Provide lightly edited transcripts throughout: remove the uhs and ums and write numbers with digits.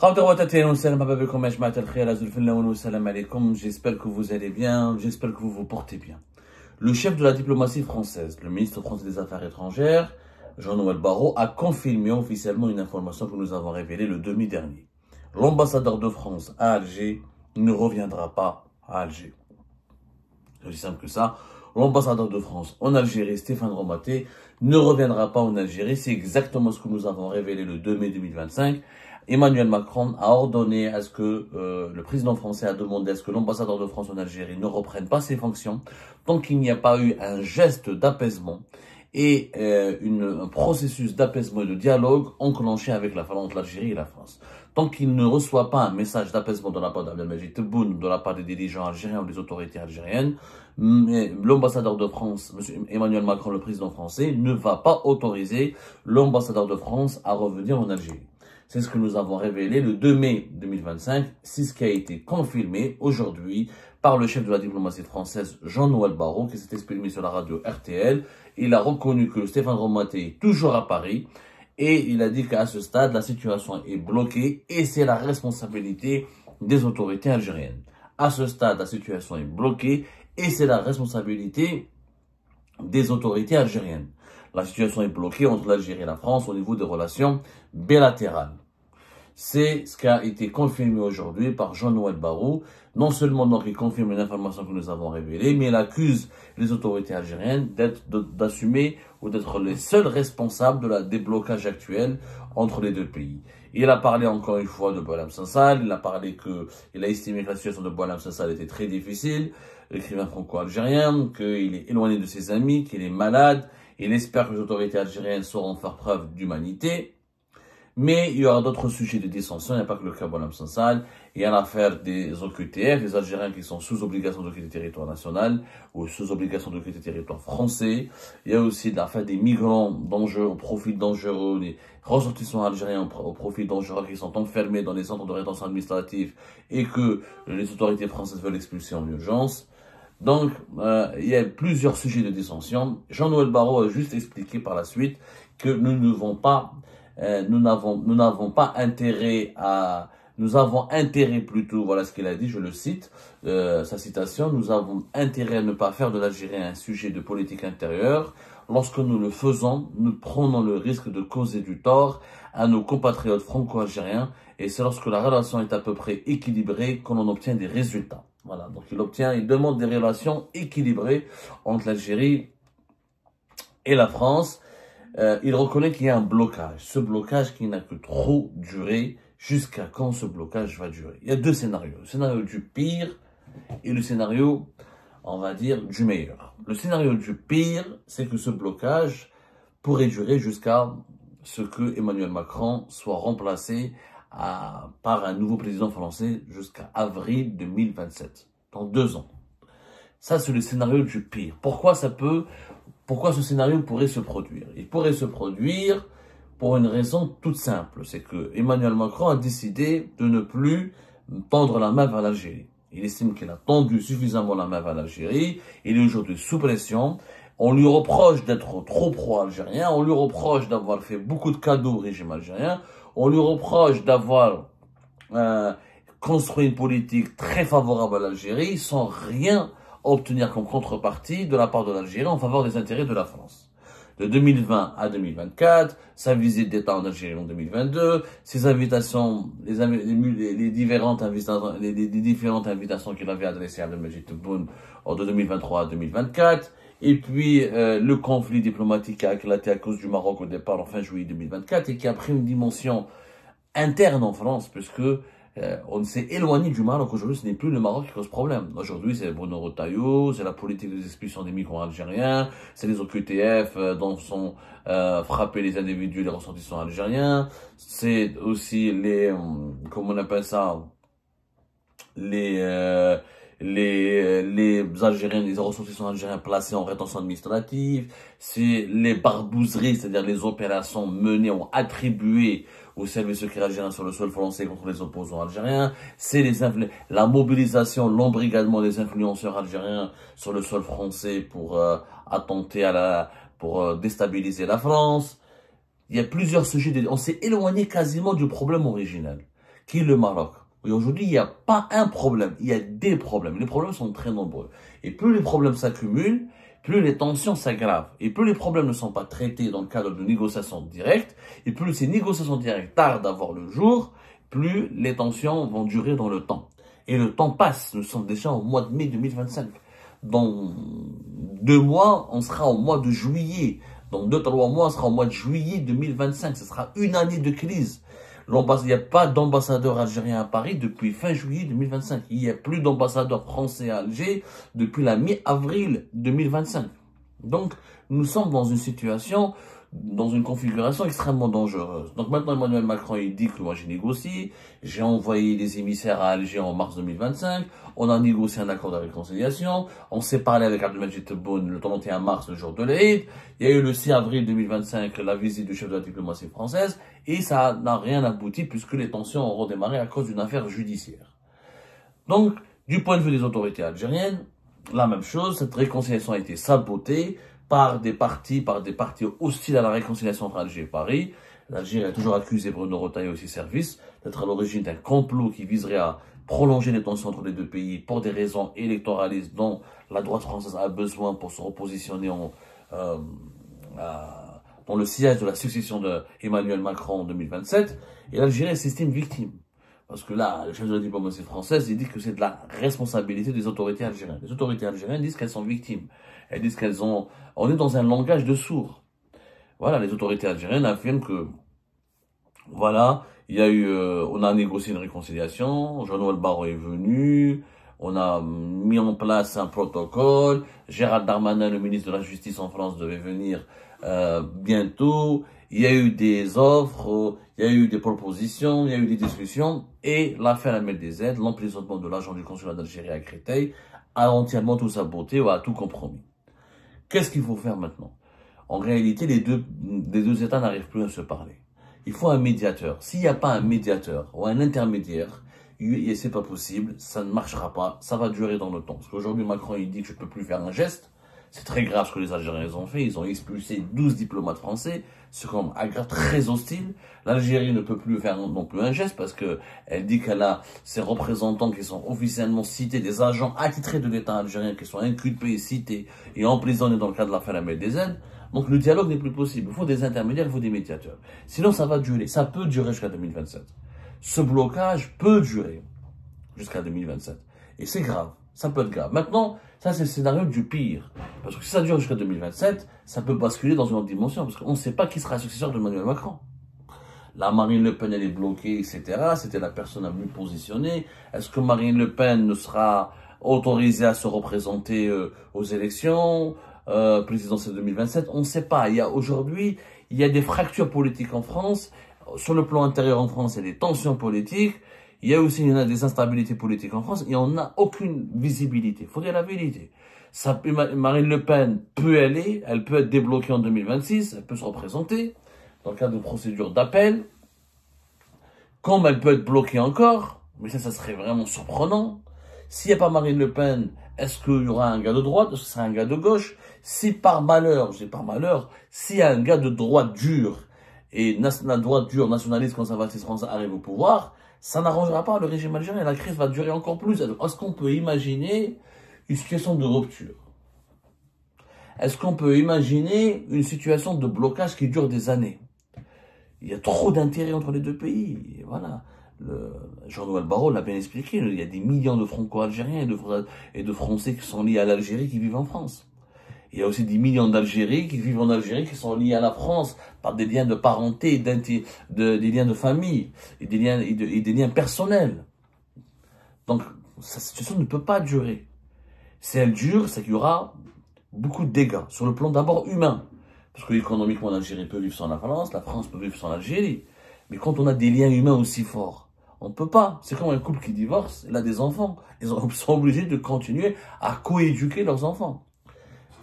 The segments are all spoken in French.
J'espère que vous allez bien, j'espère que vous vous portez bien. Le chef de la diplomatie française, le ministre français des Affaires étrangères, Jean-Noël Barrot, a confirmé officiellement une information que nous avons révélée le 2 mai dernier. L'ambassadeur de France à Alger ne reviendra pas à Alger. C'est aussi simple que ça. L'ambassadeur de France en Algérie, Stéphane Romaté, ne reviendra pas en Algérie. C'est exactement ce que nous avons révélé le 2 mai 2025. Emmanuel Macron a ordonné à ce que le président français a demandé à ce que l'ambassadeur de France en Algérie ne reprenne pas ses fonctions tant qu'il n'y a pas eu un geste d'apaisement et un processus d'apaisement et de dialogue enclenché avec entre l'Algérie et la France. Tant qu'il ne reçoit pas un message d'apaisement de la part d'Abdelmajid Tebboune, de la part des dirigeants algériens ou des autorités algériennes, l'ambassadeur de France, M. Emmanuel Macron, le président français, ne va pas autoriser l'ambassadeur de France à revenir en Algérie. C'est ce que nous avons révélé le 2 mai 2025. C'est ce qui a été confirmé aujourd'hui par le chef de la diplomatie française, Jean-Noël Barrot, qui s'est exprimé sur la radio RTL. Il a reconnu que Stéphane Romaté est toujours à Paris et il a dit qu'à ce stade, la situation est bloquée et c'est la responsabilité des autorités algériennes. À ce stade, la situation est bloquée et c'est la responsabilité des autorités algériennes. La situation est bloquée entre l'Algérie et la France au niveau des relations bilatérales. C'est ce qui a été confirmé aujourd'hui par Jean-Noël Barrot. Non seulement donc il confirme une information que nous avons révélée, mais il accuse les autorités algériennes d'assumer ou d'être les seuls responsables de la déblocage actuel entre les deux pays. Il a parlé encore une fois de Boualem Sansal, il a estimé que la situation de Boualem Sansal était très difficile, l'écrivain franco-algérien, qu'il est éloigné de ses amis, qu'il est malade. Il espère que les autorités algériennes sauront faire preuve d'humanité. Mais il y aura d'autres sujets de dissension. Il n'y a pas que le cas Boualem Sansal. Il y a l'affaire des OQTF, les Algériens qui sont sous obligation de quitter le territoire national ou sous obligation de quitter le territoire français. Il y a aussi l'affaire des migrants dangereux, au profil dangereux, les ressortissants algériens au profil dangereux qui sont enfermés dans les centres de rétention administrative et que les autorités françaises veulent expulser en urgence. Donc, il y a plusieurs sujets de dissension. Jean-Noël Barrot a juste expliqué par la suite que nous n'avons pas intérêt à, nous avons intérêt plutôt, voilà ce qu'il a dit, je le cite, sa citation, nous avons intérêt à ne pas faire de l'Algérie un sujet de politique intérieure. Lorsque nous le faisons, nous prenons le risque de causer du tort à nos compatriotes franco-algériens et c'est lorsque la relation est à peu près équilibrée qu'on en obtient des résultats. Voilà, donc il demande des relations équilibrées entre l'Algérie et la France. Il reconnaît qu'il y a un blocage. Ce blocage qui n'a que trop duré. Jusqu'à quand ce blocage va durer? Il y a deux scénarios. Le scénario du pire et le scénario, on va dire, du meilleur. Le scénario du pire, c'est que ce blocage pourrait durer jusqu'à ce que Emmanuel Macron soit remplacé par un nouveau président français jusqu'à avril 2027, dans 2 ans. Ça, c'est le scénario du pire. Pourquoi ce scénario pourrait se produire? Il pourrait se produire pour une raison toute simple. C'est que Emmanuel Macron a décidé de ne plus tendre la main vers l'Algérie. Il estime qu'il a tendu suffisamment la main vers l'Algérie. Il est aujourd'hui sous pression. On lui reproche d'être trop pro-algérien. On lui reproche d'avoir fait beaucoup de cadeaux au régime algérien. On lui reproche d'avoir construit une politique très favorable à l'Algérie sans rien obtenir comme contrepartie de la part de l'Algérie en faveur des intérêts de la France. De 2020 à 2024, sa visite d'État en Algérie en 2022, ses invitations, les différentes invitations qu'il avait adressées à Abdelmajid Tebboune de 2023 à 2024, et puis le conflit diplomatique qui a éclaté à cause du Maroc au départ en fin juillet 2024 et qui a pris une dimension interne en France, puisque on s'est éloigné du Maroc. Aujourd'hui, ce n'est plus le Maroc qui cause problème. Aujourd'hui, c'est Bruno Retailleau, c'est la politique des expulsions des migrants algériens, c'est les OQTF dont sont frappés les individus, les ressortissants algériens, c'est aussi comment on appelle ça, les Algériens, les ressortissants algériens placés en rétention administrative, c'est les barbouzeries, c'est-à-dire les opérations menées ou attribuées au service secret algérien sur le sol français contre les opposants algériens, c'est la mobilisation, l'embrigadement des influenceurs algériens sur le sol français pour attenter pour déstabiliser la France. Il y a plusieurs sujets, on s'est éloigné quasiment du problème original. qui est le Maroc. Et aujourd'hui, il n'y a pas un problème, il y a des problèmes. Les problèmes sont très nombreux. Et plus les problèmes s'accumulent, plus les tensions s'aggravent. Et plus les problèmes ne sont pas traités dans le cadre de négociations directes, et plus ces négociations directes tardent à voir le jour, plus les tensions vont durer dans le temps. Et le temps passe, nous sommes déjà au mois de mai 2025. Dans 2 mois, on sera au mois de juillet. Dans 2-3 mois, on sera au mois de juillet 2025. Ce sera une année de crise. Il n'y a pas d'ambassadeur algérien à Paris depuis fin juillet 2025. Il n'y a plus d'ambassadeur français à Alger depuis la mi-avril 2025. Donc, nous sommes dans une situation, dans une configuration extrêmement dangereuse. Donc maintenant, Emmanuel Macron, il dit que moi j'ai négocié, j'ai envoyé des émissaires à Alger en mars 2025, on a négocié un accord de réconciliation, on s'est parlé avec Abdelmadjid Tebboune le 31 mars, le jour de l'Aïd, il y a eu le 6 avril 2025, la visite du chef de la diplomatie française, et ça n'a rien abouti puisque les tensions ont redémarré à cause d'une affaire judiciaire. Donc, du point de vue des autorités algériennes, la même chose, cette réconciliation a été sabotée par des partis hostiles à la réconciliation entre Alger et Paris. L'Algérie a toujours accusé Bruno Retailleau et ses services d'être à l'origine d'un complot qui viserait à prolonger les tensions entre les deux pays pour des raisons électoralistes dont la droite française a besoin pour se repositionner dans le sillage de la succession d'Emmanuel Macron en 2027. Et l'Algérie s'estime victime. Parce que là, le chef de la diplomatie française, il dit que c'est de la responsabilité des autorités algériennes. Les autorités algériennes disent qu'elles sont victimes. Elles disent on est dans un langage de sourds. Voilà, les autorités algériennes affirment que, voilà, on a négocié une réconciliation, Jean-Noël Barrot est venu, on a mis en place un protocole, Gérald Darmanin, le ministre de la Justice en France, devait venir bientôt, il y a eu des offres, il y a eu des propositions, il y a eu des discussions, et l'affaire Ahmed DZ, l'emprisonnement de l'agent du consulat d'Algérie à Créteil, a entièrement tout saboté ou a tout compromis. Qu'est-ce qu'il faut faire maintenant? En réalité, les deux États n'arrivent plus à se parler. Il faut un médiateur. S'il n'y a pas un médiateur ou un intermédiaire, c'est pas possible, ça ne marchera pas, ça va durer dans le temps. Parce qu'aujourd'hui, Macron, il dit que je ne peux plus faire un geste. C'est très grave ce que les Algériens ont fait. Ils ont expulsé 12 diplomates français. C'est comme aggrave très hostile. L'Algérie ne peut plus faire non plus un geste parce que elle dit qu'elle a ses représentants qui sont officiellement cités, des agents attitrés de l'État algérien qui sont inculpés, cités et emprisonnés dans le cadre de l'affaire Ahmed DZ. Donc le dialogue n'est plus possible. Il faut des intermédiaires, il faut des médiateurs. Sinon, ça va durer. Ça peut durer jusqu'à 2027. Ce blocage peut durer jusqu'à 2027. Et c'est grave. Ça peut être grave. Maintenant, ça c'est le scénario du pire. Parce que si ça dure jusqu'à 2027, ça peut basculer dans une autre dimension. Parce qu'on ne sait pas qui sera le successeur de Emmanuel Macron. La Marine Le Pen, elle est bloquée, etc. C'était la personne la mieux positionnée. Est-ce que Marine Le Pen ne sera autorisée à se représenter aux élections présidentielles 2027? On ne sait pas. Aujourd'hui, il y a des fractures politiques en France. Sur le plan intérieur en France, il y a des tensions politiques. Il y a aussi des instabilités politiques en France et on n'a aucune visibilité. Il faut dire la vérité. Marine Le Pen peut elle peut être débloquée en 2026, elle peut se représenter dans le cadre de procédure d'appel. Comme elle peut être bloquée encore, mais ça serait vraiment surprenant. S'il n'y a pas Marine Le Pen, est-ce qu'il y aura un gars de droite? Est-ce que ce sera un gars de gauche? Si par malheur, s'il y a un gars de droite dure et droite dure, nationaliste, conservatiste français arrive au pouvoir, ça n'arrangera pas le régime algérien. La crise va durer encore plus. Est-ce qu'on peut imaginer une situation de rupture? Est-ce qu'on peut imaginer une situation de blocage qui dure des années? Il y a trop d'intérêts entre les deux pays. Et voilà. Jean-Noël Barrot l'a bien expliqué. Il y a des millions de franco-algériens et de Français qui sont liés à l'Algérie qui vivent en France. Il y a aussi des millions d'Algériens qui vivent en Algérie qui sont liés à la France par des liens de parenté, des liens de famille et des liens personnels. Donc, cette situation ne peut pas durer. Si elle dure, c'est qu'il y aura beaucoup de dégâts sur le plan d'abord humain. Parce que économiquement, l'Algérie peut vivre sans la France peut vivre sans l'Algérie. Mais quand on a des liens humains aussi forts, on ne peut pas. C'est comme un couple qui divorce, il a des enfants. Ils sont obligés de continuer à coéduquer leurs enfants.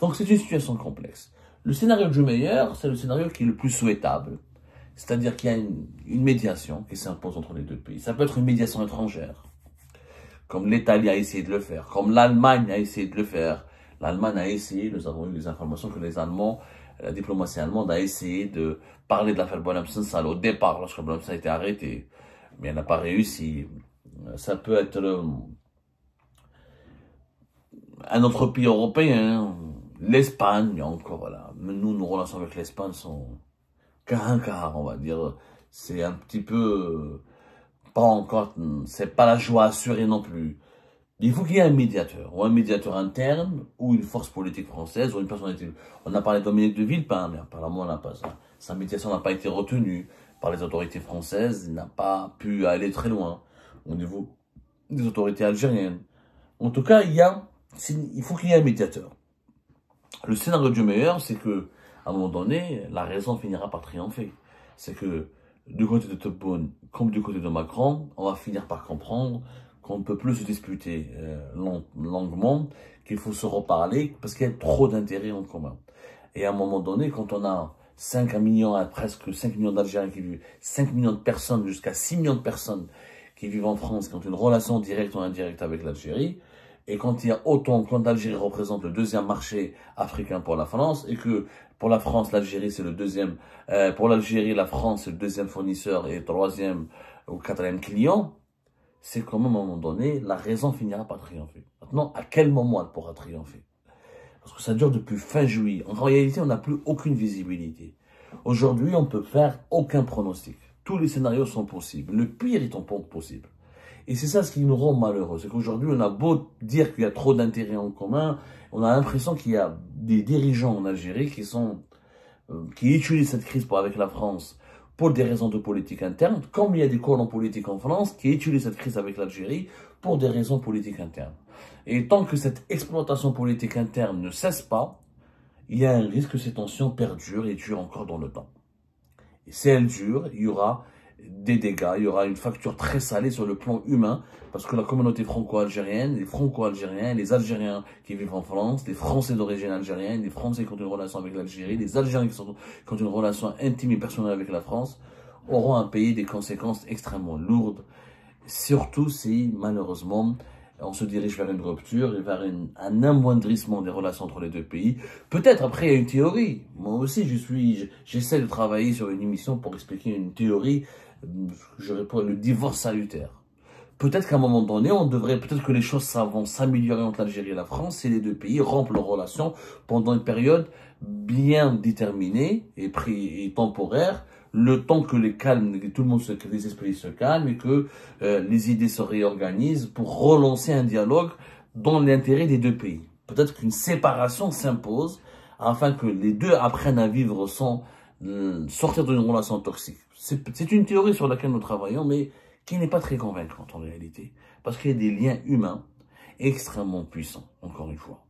Donc c'est une situation complexe. Le scénario du meilleur, c'est le scénario qui est le plus souhaitable. C'est-à-dire qu'il y a une médiation qui s'impose entre les deux pays. Ça peut être une médiation étrangère, comme l'Italie a essayé de le faire, comme l'Allemagne a essayé de le faire. L'Allemagne a essayé, nous avons eu des informations que la diplomatie allemande a essayé de parler de l'affaire Bonhamson au départ, lorsque Bonhamson a été arrêté. mais elle n'a pas réussi. Ça peut être un autre pays européen, l'Espagne encore, voilà. Mais nous, nos relations avec l'Espagne sont quart, on va dire. C'est un petit peu, pas encore, c'est pas la joie assurée non plus. Il faut qu'il y ait un médiateur, ou un médiateur interne, ou une force politique française, ou une personnalité. On a parlé de Dominique de Villepin, mais apparemment on n'a pas ça. Sa médiation n'a pas été retenue par les autorités françaises, il n'a pas pu aller très loin au niveau des autorités algériennes. En tout cas, il faut qu'il y ait un médiateur. Le scénario du meilleur, c'est que, à un moment donné, la raison finira par triompher. C'est que, du côté de Tebboune, comme du côté de Macron, on va finir par comprendre qu'on ne peut plus se disputer longuement, qu'il faut se reparler, parce qu'il y a trop d'intérêts en commun. Et à un moment donné, quand on a 5 millions, presque 5 millions d'Algériens qui vivent, 5 millions de personnes, jusqu'à 6 millions de personnes qui vivent en France, qui ont une relation directe ou indirecte avec l'Algérie, et quand il y a autant, quand l'Algérie représente le deuxième marché africain pour la France, et que pour la France, l'Algérie c'est le deuxième, pour l'Algérie, la France c'est le deuxième fournisseur et le troisième ou quatrième client, c'est qu'à un moment donné, la raison finira par triompher. Maintenant, à quel moment elle pourra triompher? Parce que ça dure depuis fin juillet. En réalité, on n'a plus aucune visibilité. Aujourd'hui, on ne peut faire aucun pronostic. Tous les scénarios sont possibles. Le pire est en possible. Et c'est ça ce qui nous rend malheureux. C'est qu'aujourd'hui, on a beau dire qu'il y a trop d'intérêts en commun, on a l'impression qu'il y a des dirigeants en Algérie qui utilisent cette crise avec la France pour des raisons de politique interne, comme il y a des colons politiques en France qui utilisent cette crise avec l'Algérie pour des raisons politiques internes. Et tant que cette exploitation politique interne ne cesse pas, il y a un risque que ces tensions perdurent et durent encore dans le temps. Et si elles durent, il y aura des dégâts, il y aura une facture très salée sur le plan humain, parce que la communauté franco-algérienne, les franco-algériens, les Algériens qui vivent en France, les Français d'origine algérienne, les Français qui ont une relation avec l'Algérie, les Algériens qui ont une relation intime et personnelle avec la France, auront à payer des conséquences extrêmement lourdes, surtout si, malheureusement, on se dirige vers une rupture et vers un amoindrissement des relations entre les deux pays. Peut-être après, il y a une théorie. Moi aussi, j'essaie de travailler sur une émission pour expliquer une théorie, je réponds le divorce salutaire. Peut-être qu'à un moment donné, peut-être que les choses vont s'améliorer entre l'Algérie et la France si les deux pays rompent leurs relations pendant une période bien déterminée et temporaire, le temps que tout le monde les esprits se calment et que les idées se réorganisent pour relancer un dialogue dans l'intérêt des deux pays. Peut-être qu'une séparation s'impose afin que les deux apprennent à vivre sans sortir d'une relation toxique. C'est une théorie sur laquelle nous travaillons, mais qui n'est pas très convaincante en réalité, parce qu'il y a des liens humains extrêmement puissants, encore une fois.